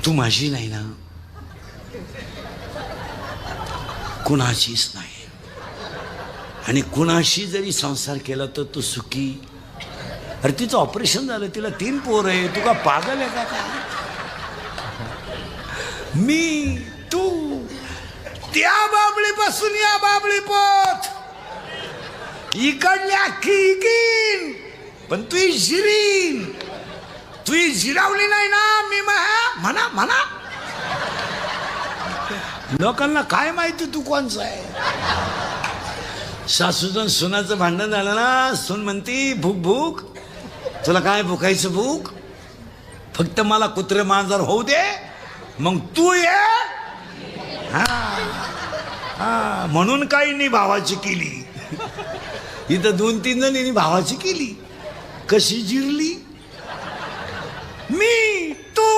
तू माझी नाही ना, कुणाचीच नाही. आणि कुणाशी जरी संसार केला तर तू सुखी. अरे तिचं ऑपरेशन झालं, तिला 3 पोरं आहे. तू का पागल आहे का काय? मी तू त्या बाबळीपासून या बाबळी पोत, इकडल्या इकीन, पण तू जिरीन. तू जिरावली नाही ना मी म्हणा म्हणा. लोकांना काय माहिती तू कोणचा आहे. सासूचं सुनाचं भांडण झालं ना, सून म्हणती भूक भूक. तुला काय भुकायचं भूक? फक्त मला कुत्रे मांजर होऊ दे, मग तू ये. हा म्हणून काही नाही भावाची केली. इथं 2-3 जणींनी भावाची केली. कशी जिरली? मी तू